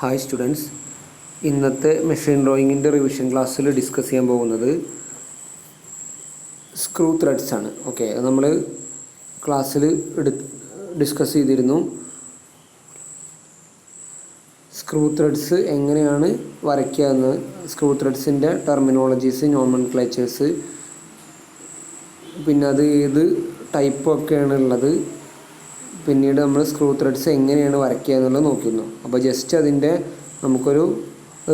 Hi students, ഇന്നത്തെ machine ഡ്രോയിങ്ങിൻ്റെ revision ക്ലാസ്സിൽ discuss ചെയ്യാൻ പോകുന്നത് സ്ക്രൂ ത്രെഡ്സ് ആണ്. ഓക്കെ, അത് നമ്മൾ ക്ലാസ്സിൽ ഡിസ്കസ് ചെയ്തിരുന്നു. സ്ക്രൂ ത്രെഡ്സ് എങ്ങനെയാണ് വരയ്ക്കുക എന്ന്, സ്ക്രൂ ത്രെഡ്സിൻ്റെ ടെർമിനോളജീസ്, നോമൻക്ലേച്ചേഴ്സ്, പിന്നെ അത് ഏത് ടൈപ്പൊക്കെയാണ് ഉള്ളത്, പിന്നീട് നമ്മൾ സ്ക്രൂ ത്രെഡ്സ് എങ്ങനെയാണ് വരയ്ക്കുക എന്നുള്ളത് നോക്കുന്നു. അപ്പോൾ ജസ്റ്റ് അതിൻ്റെ നമുക്കൊരു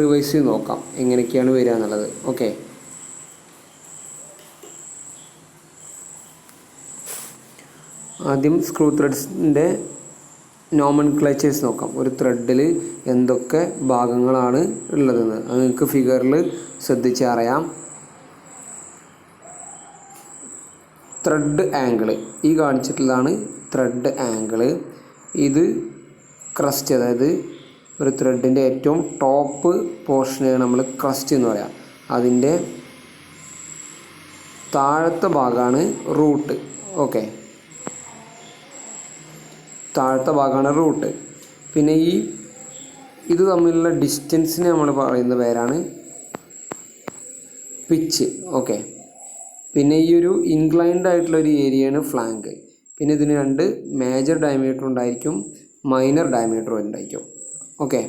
റിവൈസ് ചെയ്ത് നോക്കാം എങ്ങനെയൊക്കെയാണ് വരിക എന്നുള്ളത്. ഓക്കെ, ആദ്യം സ്ക്രൂ ത്രെഡ്സിൻ്റെ നോമൻക്ലേച്ചേഴ്സ് നോക്കാം. ഒരു ത്രെഡിൽ എന്തൊക്കെ ഭാഗങ്ങളാണ് ഉള്ളതെന്ന് അത് നിങ്ങൾക്ക് ഫിഗറിൽ ശ്രദ്ധിച്ചറിയാം. ത്രെഡ് ആംഗിള്, ഈ കാണിച്ചിട്ടുള്ളതാണ് ത്രെഡ് ആംഗിള്. ഇത് ക്രസ്റ്റ്, അതായത് ഒരു ത്രെഡിൻ്റെ ഏറ്റവും ടോപ്പ് പോർഷനെയാണ് നമ്മൾ ക്രസ്റ്റ് എന്ന് പറയാം. അതിൻ്റെ താഴത്തെ ഭാഗമാണ് റൂട്ട്. ഓക്കെ, താഴത്തെ ഭാഗമാണ് റൂട്ട്. പിന്നെ ഇത് തമ്മിലുള്ള ഡിസ്റ്റൻസിനെ നമ്മൾ പറയുന്ന പേരാണ് പിച്ച്. ഓക്കെ, പിന്നെ ഈ ഒരു ഇൻക്ലൈൻഡ് ആയിട്ടുള്ള ഒരു ഏരിയയാണ് ഫ്ലാങ്ക്. പിന്നെ ഇതിന് രണ്ട് മേജർ ഡയമീറ്റർ ഉണ്ടായിരിക്കും, മൈനർ ഡയമീറ്റർ ഉണ്ടായിരിക്കും. ഓക്കെ,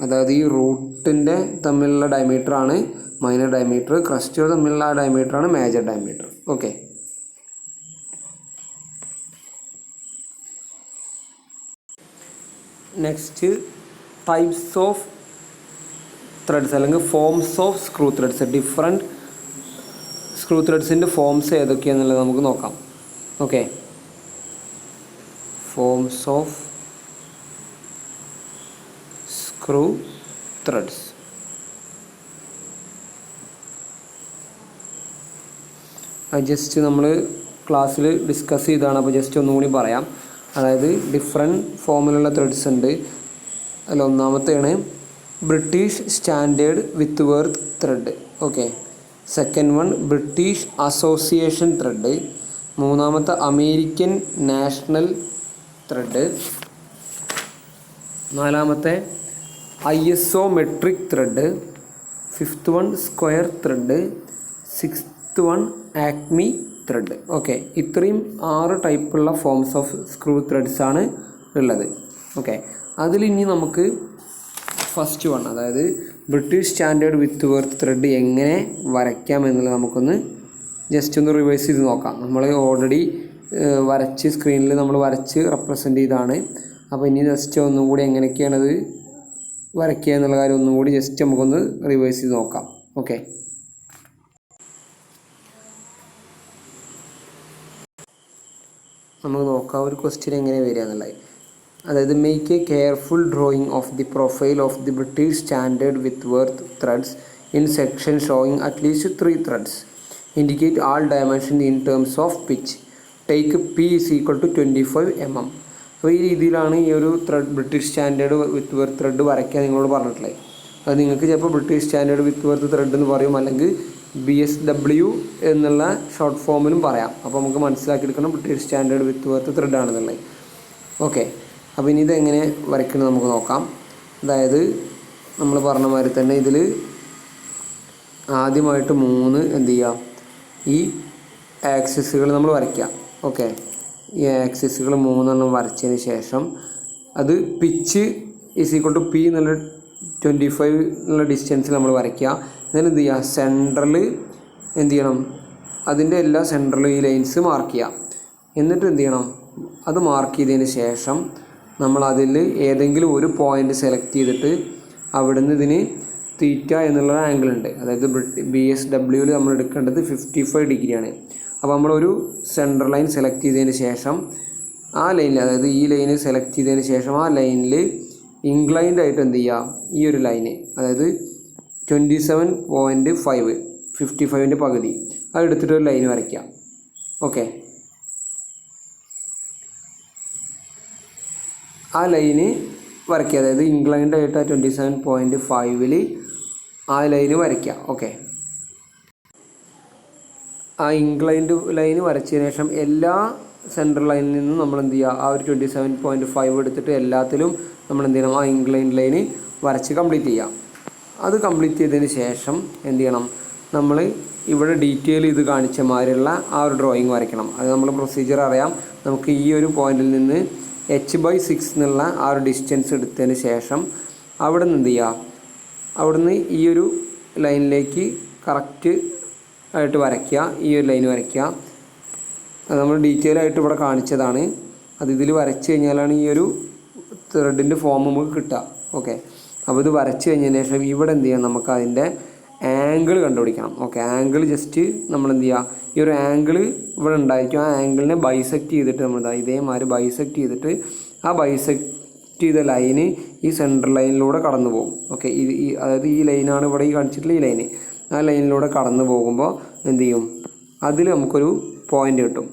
അതായത് ഈ റൂട്ടിൻ്റെ തമ്മിലുള്ള ഡയമീറ്ററാണ് മൈനർ ഡയമീറ്റർ, ക്രസ്റ്റുകൾ തമ്മിലുള്ള ഡയമീറ്ററാണ് major diameter. Okay, next types of threads അല്ലെങ്കിൽ forms of screw threads. Different screw ത്രെഡ്സിൻ്റെ ഫോംസ് ഏതൊക്കെയാണെന്നുള്ളത് നമുക്ക് നോക്കാം. Okay, forms of screw threads. അത് ജസ്റ്റ് നമ്മൾ ക്ലാസ്സിൽ ഡിസ്കസ് ചെയ്താണ്, അപ്പോൾ ജസ്റ്റ് ഒന്നുകൂടി പറയാം. അതായത് ഡിഫറെൻറ്റ് ഫോമിലുള്ള ത്രെഡ്സ് ഉണ്ട്. അതിൽ ഒന്നാമത്തെയാണ് British standard Whitworth thread. Okay, second one British association thread. മൂന്നാമത്തെ അമേരിക്കൻ നാഷണൽ ത്രെഡ്. നാലാമത്തെ ISO metric thread. Fifth one square thread. Sixth one Acme thread. Okay, ഇത്രയും 6 ടൈപ്പുള്ള ഫോംസ് ഓഫ് സ്ക്രൂ ത്രെഡ്സ് ആണ് ഉള്ളത്. Okay, അതിലിനി നമുക്ക് first one, അതായത് British standard Whitworth thread എങ്ങനെ വരയ്ക്കാം എന്നുള്ളത് നമുക്കൊന്ന് ജസ്റ്റ് ഒന്ന് റിവൈസ് ചെയ്ത് നോക്കാം. നമ്മൾ ഓൾറെഡി വരച്ച് സ്ക്രീനിൽ നമ്മൾ വരച്ച് റെപ്രസെൻ്റ് ചെയ്താണ്. അപ്പോൾ ഇനി ജസ്റ്റ് ഒന്നും കൂടി എങ്ങനെയൊക്കെയാണത് വരയ്ക്കുക എന്നുള്ള കാര്യം ഒന്നും കൂടി ജസ്റ്റ് നമുക്കൊന്ന് റിവൈസ് ചെയ്ത് നോക്കാം. ഓക്കെ, നമുക്ക് നോക്കാം ഒരു ക്വസ്റ്റ്യൻ എങ്ങനെ വരിക എന്നുള്ളത്. അതായത് make a careful drawing of the profile of the British standard Whitworth threads in section showing at least 3 threads. Indicate all dimension in terms of pitch. Take P = 25 mm. അപ്പോൾ ഈ രീതിയിലാണ് ഈ ഒരു thread British standard Whitworth thread വരയ്ക്കാൻ നിങ്ങളോട് പറഞ്ഞിട്ടുള്ളത്. അത് നിങ്ങൾക്ക് ചിലപ്പോൾ British standard Whitworth thread എന്ന് പറയും, അല്ലെങ്കിൽ BSW എന്നുള്ള ഷോർട്ട് ഫോമിലും പറയാം. അപ്പോൾ നമുക്ക് മനസ്സിലാക്കിയെടുക്കണം British standard Whitworth thread ആണെന്നുള്ളത്. ഓക്കെ, അപ്പോൾ ഇനി ഇതെങ്ങനെ വരയ്ക്കണം നമുക്ക് നോക്കാം. അതായത് നമ്മൾ പറഞ്ഞ മാതിരി തന്നെ ഇതിൽ ആദ്യമായിട്ട് 3 എന്ത് ചെയ്യുക, ഈ ആക്സിസുകൾ നമ്മൾ വരയ്ക്കുക. ഓക്കെ, ഈ ആക്സിസുകൾ 3 വരച്ചതിന് ശേഷം അത് പിച്ച് = P എന്നുള്ള 25 എന്നുള്ള ഡിസ്റ്റൻസിൽ നമ്മൾ വരയ്ക്കുക. എന്നിട്ട് എന്ത് ചെയ്യുക, സെൻറ്ററിൽ എന്ത് ചെയ്യണം, അതിൻ്റെ എല്ലാ സെൻറ്ററിലും ഈ ലൈൻസ് മാർക്ക് ചെയ്യുക. എന്നിട്ട് എന്ത് ചെയ്യണം, അത് മാർക്ക് ചെയ്തതിന് ശേഷം നമ്മൾ അതിൽ ഏതെങ്കിലും ഒരു പോയിൻ്റ് സെലക്ട് ചെയ്തിട്ട് അവിടുന്ന് ഇതിന് തീറ്റ എന്നുള്ള ആംഗിൾ ഉണ്ട്. അതായത് BSWയിൽ നമ്മൾ എടുക്കേണ്ടത് 55 ഡിഗ്രിയാണ്. അപ്പോൾ നമ്മളൊരു സെൻറ്റർ ലൈൻ സെലക്ട് ചെയ്തതിന് ശേഷം ആ ലൈനിൽ, അതായത് ഈ ലൈന് സെലക്ട് ചെയ്തതിന് ശേഷം ആ ലൈനിൽ ഇൻക്ലൈൻഡ് ആയിട്ട് എന്ത് ചെയ്യുക, ഈ ഒരു ലൈന്, അതായത് 27.5 55ൻ്റെ പകുതി അത് എടുത്തിട്ടൊരു ലൈൻ വരയ്ക്കുക. ഓക്കെ, ആ ലൈന് വരയ്ക്കുക, അതായത് ഇൻക്ലൈൻഡ് ആയിട്ട് 27.5ൽ ആ ലൈന് വരയ്ക്കുക. ഓക്കെ, ആ ഇൻക്ലൈൻഡ് ലൈന് വരച്ചതിന് ശേഷം എല്ലാ സെൻട്രൽ ലൈനിൽ നിന്ന് നമ്മൾ എന്ത് ചെയ്യുക, ആ ഒരു 27.5 എടുത്തിട്ട് എല്ലാത്തിലും നമ്മൾ എന്ത് ചെയ്യണം, ആ ഇൻക്ലൈൻഡ് ലൈന് വരച്ച് കംപ്ലീറ്റ് ചെയ്യാം. അത് കംപ്ലീറ്റ് ചെയ്തതിന് ശേഷം എന്ത് ചെയ്യണം, നമ്മൾ ഇവിടെ ഡീറ്റെയിൽ ഇത് കാണിച്ച മാതിരിയുള്ള ആ ഒരു ഡ്രോയിങ് വരയ്ക്കണം. അത് നമ്മൾ പ്രൊസീജിയർ അറിയാം. നമുക്ക് ഈ ഒരു പോയിന്റിൽ നിന്ന് h/6 എന്നുള്ള ആ ഒരു ഡിസ്റ്റൻസ് എടുത്തതിന് ശേഷം അവിടെ നിന്ന് എന്ത് ചെയ്യുക, അവിടുന്ന് ഈ ഒരു ലൈനിലേക്ക് കറക്റ്റ് ആയിട്ട് വരയ്ക്കുക. ഈ ഒരു ലൈൻ വരയ്ക്കുക. അത് നമ്മൾ ഡീറ്റെയിൽ ആയിട്ട് ഇവിടെ കാണിച്ചതാണ്. അത് ഇതിൽ വരച്ച് കഴിഞ്ഞാലാണ് ഈ ഒരു ത്രെഡിൻ്റെ ഫോം നമുക്ക് കിട്ടുക. ഓക്കെ, അപ്പോൾ ഇത് വരച്ച് കഴിഞ്ഞതിന് ശേഷം ഇവിടെ എന്ത് ചെയ്യാം, നമുക്ക് അതിൻ്റെ ആംഗിൾ കണ്ടുപിടിക്കണം. ഓക്കെ, ആംഗിൾ ജസ്റ്റ് നമ്മൾ എന്ത് ചെയ്യുക, ഈ ഒരു ആംഗിൾ ഇവിടെ ഉണ്ടായിരിക്കും. ആ ആംഗിളിനെ ബൈസെക്റ്റ് ചെയ്തിട്ട് നമ്മൾ ഇതേമാതിരി ബൈസെക്റ്റ് ചെയ്തിട്ട് ആ ബൈസെക്റ്റ് ചെയ്ത ലൈന് ഈ സെൻട്രൽ ലൈനിലൂടെ കടന്നു പോകും. ഓക്കെ, അതായത് ഈ ലൈനാണ് ഇവിടെ ഈ കാണിച്ചിട്ടുള്ള ഈ ലൈന്. ആ ലൈനിലൂടെ കടന്നു പോകുമ്പോൾ എന്ത് ചെയ്യും, അതിൽ നമുക്കൊരു പോയിൻ്റ് കിട്ടും.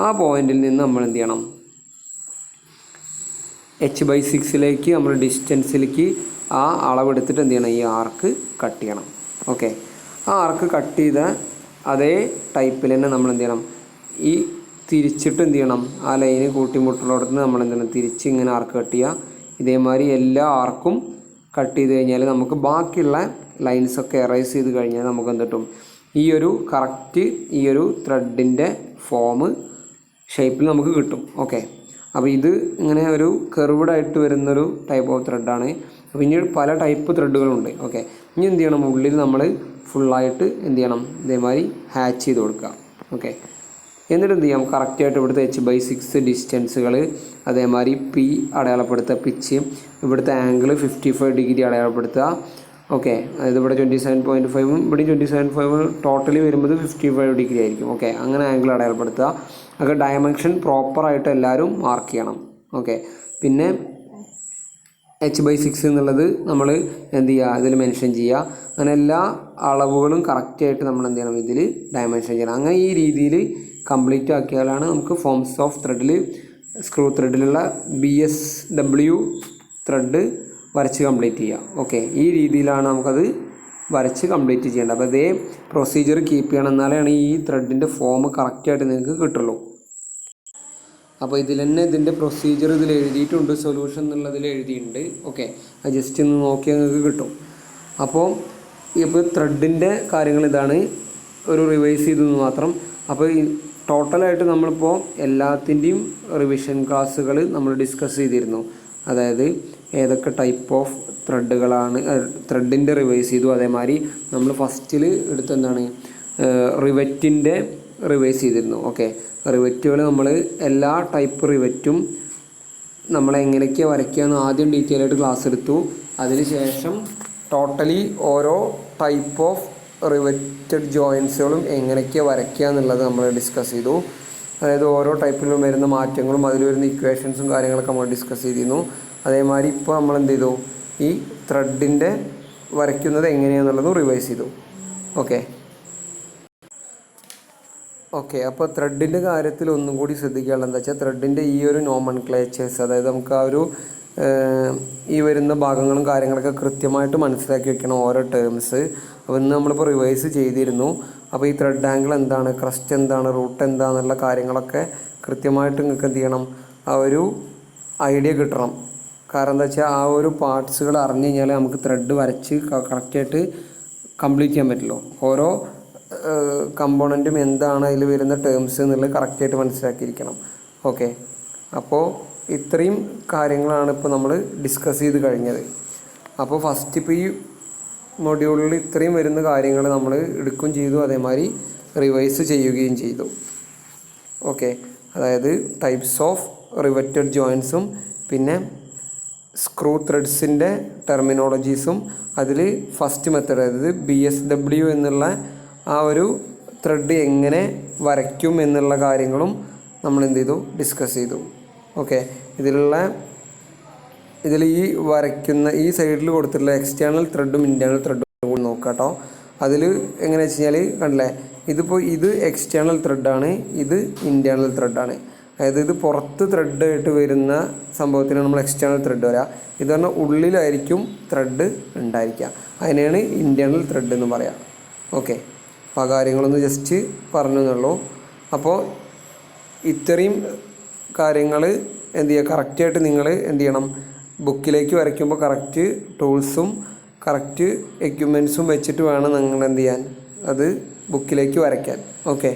ആ പോയിന്റിൽ നിന്ന് നമ്മൾ എന്ത് ചെയ്യണം, h/6 നമ്മൾ ഡിസ്റ്റൻസിലേക്ക് ആ അളവെടുത്തിട്ട് എന്ത് ചെയ്യണം, ഈ ആർക്ക് കട്ട് ചെയ്യണം. ഓക്കെ, ആ ആർക്ക് കട്ട് ചെയ്ത അതേ ടൈപ്പിൽ തന്നെ നമ്മൾ എന്ത് ചെയ്യണം, ഈ തിരിച്ചിട്ട് എന്ത് ചെയ്യണം, ആ ലൈന് കൂട്ടിമുട്ടുള്ളിടത്ത് നമ്മൾ എന്ത് ചെയ്യണം, തിരിച്ച് ഇങ്ങനെ ആർക്ക് കട്ട് ചെയ്യുക. ഇതേമാതിരി എല്ലാ ആർക്കും കട്ട് ചെയ്ത് കഴിഞ്ഞാൽ നമുക്ക് ബാക്കിയുള്ള ലൈൻസൊക്കെ എറേസ് ചെയ്ത് കഴിഞ്ഞാൽ നമുക്ക് എന്ത് കിട്ടും, ഈ ഒരു കറക്റ്റ് ഈ ഒരു ത്രെഡിൻ്റെ ഫോം ഷേപ്പിൽ നമുക്ക് കിട്ടും. ഓക്കെ, അപ്പോൾ ഇത് ഇങ്ങനെ ഒരു കർവ്ഡായിട്ട് വരുന്നൊരു ടൈപ്പ് ഓഫ് ത്രെഡാണ്. അപ്പോൾ ഇനി പല ടൈപ്പ് ത്രെഡുകളുണ്ട്. ഓക്കെ, ഇനി എന്ത് ചെയ്യണം, ഉള്ളിൽ നമ്മൾ ഫുള്ളായിട്ട് എന്ത് ചെയ്യണം, ഇതേമാതിരി ഹാച്ച് ചെയ്ത് കൊടുക്കുക. ഓക്കെ, എന്നിട്ട് എന്ത് ചെയ്യാം, കറക്റ്റായിട്ട് ഇവിടുത്തെ h/6 ഡിസ്റ്റൻസുകൾ, അതേമാതിരി പി അടയാളപ്പെടുത്തുക, പിച്ച്, ഇവിടുത്തെ ആംഗിൾ 55 ഡിഗ്രി അടയാളപ്പെടുത്തുക. ഓക്കെ, അതായത് ഇവിടെ 27.5 ഇവിടെ 27.5 ടോട്ടലി വരുമ്പോൾ 55 ഡിഗ്രി ആയിരിക്കും. ഓക്കെ, അങ്ങനെ ആംഗിൾ അടയാളപ്പെടുത്തുക. ഒക്കെ ഡയമെൻഷൻ പ്രോപ്പറായിട്ട് എല്ലാവരും മാർക്ക് ചെയ്യണം. ഓക്കെ, പിന്നെ h/6 എന്നുള്ളത് നമ്മൾ എന്ത് ചെയ്യുക, ഇതിൽ മെൻഷൻ ചെയ്യുക. അങ്ങനെ എല്ലാ അളവുകളും കറക്റ്റായിട്ട് നമ്മൾ എന്ത് ചെയ്യണം, ഇതിൽ ഡയമെൻഷൻ ചെയ്യണം. അങ്ങനെ ഈ രീതിയിൽ കംപ്ലീറ്റ് ആക്കിയാലാണ് നമുക്ക് ഫോംസ് ഓഫ് ത്രെഡിൽ സ്ക്രൂ ത്രെഡിലുള്ള BSW ത്രെഡ് വരച്ച് കംപ്ലീറ്റ് ചെയ്യുക. ഓക്കെ, ഈ രീതിയിലാണ് നമുക്കത് വരച്ച് കംപ്ലീറ്റ് ചെയ്യേണ്ടത്. അപ്പോൾ ഇതേ പ്രൊസീജിയർ കീപ്പ് ചെയ്യണം, എന്നാലാണ് ഈ ത്രെഡിൻ്റെ ഫോം കറക്റ്റായിട്ട് നിങ്ങൾക്ക് കിട്ടുള്ളൂ. അപ്പോൾ ഇതിൽ തന്നെ ഇതിൻ്റെ പ്രൊസീജിയർ ഇതിൽ എഴുതിയിട്ടുണ്ട്, സൊല്യൂഷൻ എന്നുള്ളതിൽ എഴുതിയിട്ടുണ്ട്. ഓക്കെ, അത് ജസ്റ്റ് ഒന്ന് നോക്കിയാൽ നിങ്ങൾക്ക് കിട്ടും. അപ്പോൾ ഇപ്പോൾ ത്രെഡിൻ്റെ കാര്യങ്ങൾ ഇതാണ്, ഒരു റിവൈസ് ചെയ്തെന്ന് മാത്രം. അപ്പോൾ ഈ ടോട്ടലായിട്ട് നമ്മളിപ്പോൾ എല്ലാത്തിൻ്റെയും റിവിഷൻ ക്ലാസ്സുകൾ നമ്മൾ ഡിസ്കസ് ചെയ്തിരുന്നു. അതായത് ഏതൊക്കെ ടൈപ്പ് ഓഫ് ത്രെഡുകളാണ്, ത്രെഡിൻ്റെ റിവൈസ് ചെയ്തു. അതേമാതിരി നമ്മൾ ഫസ്റ്റിൽ എടുത്തെന്താണ്, റിവറ്റിൻ്റെ റിവൈസ് ചെയ്തിരുന്നു. ഓക്കെ, റിവറ്റുകൾ നമ്മൾ എല്ലാ ടൈപ്പ് റിവറ്റും നമ്മൾ എങ്ങനെയൊക്കെയാണ് വരയ്ക്കുകയെന്ന് ആദ്യം ഡീറ്റെയിൽ ആയിട്ട് ക്ലാസ് എടുത്തു. അതിനുശേഷം ടോട്ടലി ഓരോ ടൈപ്പ് ഓഫ് റിവറ്റഡ് ജോയിൻസുകളും എങ്ങനെയൊക്കെയാണ് വരയ്ക്കുക എന്നുള്ളത് നമ്മൾ ഡിസ്കസ് ചെയ്തു. അതായത് ഓരോ ടൈപ്പിലും വരുന്ന മാറ്റങ്ങളും അതിൽ വരുന്ന ഇക്വേഷൻസും കാര്യങ്ങളൊക്കെ നമ്മൾ ഡിസ്കസ് ചെയ്തിരുന്നു. അതേമാതിരി ഇപ്പോൾ നമ്മൾ എന്ത് ചെയ്തു, ഈ ത്രെഡിൻ്റെ വരയ്ക്കുന്നത് എങ്ങനെയാണെന്നുള്ളതും റിവൈസ് ചെയ്തു. ഓക്കെ, അപ്പോൾ ത്രെഡിൻ്റെ കാര്യത്തിൽ ഒന്നും കൂടി ശ്രദ്ധിക്കാനുള്ളത് എന്താ വെച്ചാൽ, ത്രെഡിൻ്റെ ഈ ഒരു നോമൻക്ലേച്ചേഴ്സ്, അതായത് നമുക്ക് ആ ഒരു ഈ വരുന്ന ഭാഗങ്ങളും കാര്യങ്ങളൊക്കെ കൃത്യമായിട്ട് മനസ്സിലാക്കി വെക്കണം, ഓരോ ടേംസ്. അപ്പോൾ ഇന്ന് നമ്മളിപ്പോൾ റിവൈസ് ചെയ്തിരുന്നു. അപ്പോൾ ഈ ത്രെഡ് ആംഗിൾ എന്താണ്, ക്രസ്റ്റ് എന്താണ്, റൂട്ട് എന്താണെന്നുള്ള കാര്യങ്ങളൊക്കെ കൃത്യമായിട്ട് നിങ്ങൾക്ക് എന്ത് ചെയ്യണം, ആ ഒരു ഐഡിയ കിട്ടണം. കാരണം എന്താ വെച്ചാൽ, ആ ഒരു പാർട്സുകൾ അറിഞ്ഞു കഴിഞ്ഞാൽ നമുക്ക് ത്രെഡ് വരച്ച് കറക്റ്റായിട്ട് കംപ്ലീറ്റ് ചെയ്യാൻ പറ്റുള്ളൂ. ഓരോ കമ്പോണൻറ്റും എന്താണ് അതിൽ വരുന്ന ടേംസ് എന്നുള്ളത് കറക്റ്റായിട്ട് മനസ്സിലാക്കിയിരിക്കണം. ഓക്കെ, അപ്പോൾ ഇത്രയും കാര്യങ്ങളാണ് ഇപ്പോൾ നമ്മൾ ഡിസ്കസ് ചെയ്ത് കഴിഞ്ഞത്. അപ്പോൾ ഫസ്റ്റ് ഇപ്പോൾ ഈ മൊഡ്യൂളിൽ ഇത്രയും വരുന്ന കാര്യങ്ങൾ നമ്മൾ എടുക്കുകയും ചെയ്തു, അതേമാതിരി റിവൈസ് ചെയ്യുകയും ചെയ്തു. ഓക്കെ, അതായത് ടൈപ്സ് ഓഫ് റിവറ്റഡ് ജോയിൻസും പിന്നെ സ്ക്രൂ ത്രെഡ്സിൻ്റെ ടെർമിനോളജീസും അതിൽ ഫസ്റ്റ് മെത്തേഡ്, അതായത് BSW എന്നുള്ള ആ ഒരു ത്രെഡ് എങ്ങനെ വരയ്ക്കും എന്നുള്ള കാര്യങ്ങളും നമ്മൾ എന്ത് ചെയ്തു, ഡിസ്കസ് ചെയ്തു. ഓക്കെ, ഇതിൽ ഈ വരയ്ക്കുന്ന ഈ സൈഡിൽ കൊടുത്തിട്ടുള്ള എക്സ്റ്റേണൽ ത്രെഡും ഇൻറ്റേർണൽ ത്രെഡും കൂടി നോക്കാം കേട്ടോ. അതിൽ എങ്ങനെ വെച്ച് കഴിഞ്ഞാൽ കണ്ടില്ലേ, ഇത് എക്സ്റ്റേണൽ ത്രെഡാണ്, ഇത് ഇൻറ്റേർണൽ ത്രെഡാണ്. അതായത് ഇത് പുറത്ത് ത്രെഡായിട്ട് വരുന്ന സംഭവത്തിനാണ് നമ്മൾ എക്സ്റ്റേണൽ ത്രെഡ് വരിക. ഇത് പറഞ്ഞാൽ ഉള്ളിലായിരിക്കും ത്രെഡ് ഉണ്ടായിരിക്കുക, അതിനെയാണ് ഇൻറ്റേർണൽ ത്രെഡ് എന്ന് പറയാം. ഓക്കെ, അപ്പോൾ ആ കാര്യങ്ങളൊന്ന് ജസ്റ്റ് പറഞ്ഞു എന്നുള്ളൂ. അപ്പോൾ ഇത്രയും കാര്യങ്ങൾ എന്ത് ചെയ്യുക, കറക്റ്റായിട്ട് നിങ്ങൾ എന്ത് ചെയ്യണം, ബുക്കിലേക്ക് വരയ്ക്കുമ്പോൾ കറക്റ്റ് ടൂൾസും കറക്റ്റ് എക്യുപ്മെൻറ്റ്സും വെച്ചിട്ട് വേണം നിങ്ങൾ എന്ത് ചെയ്യാൻ, അത് ബുക്കിലേക്ക് വരയ്ക്കാൻ. ഓക്കെ.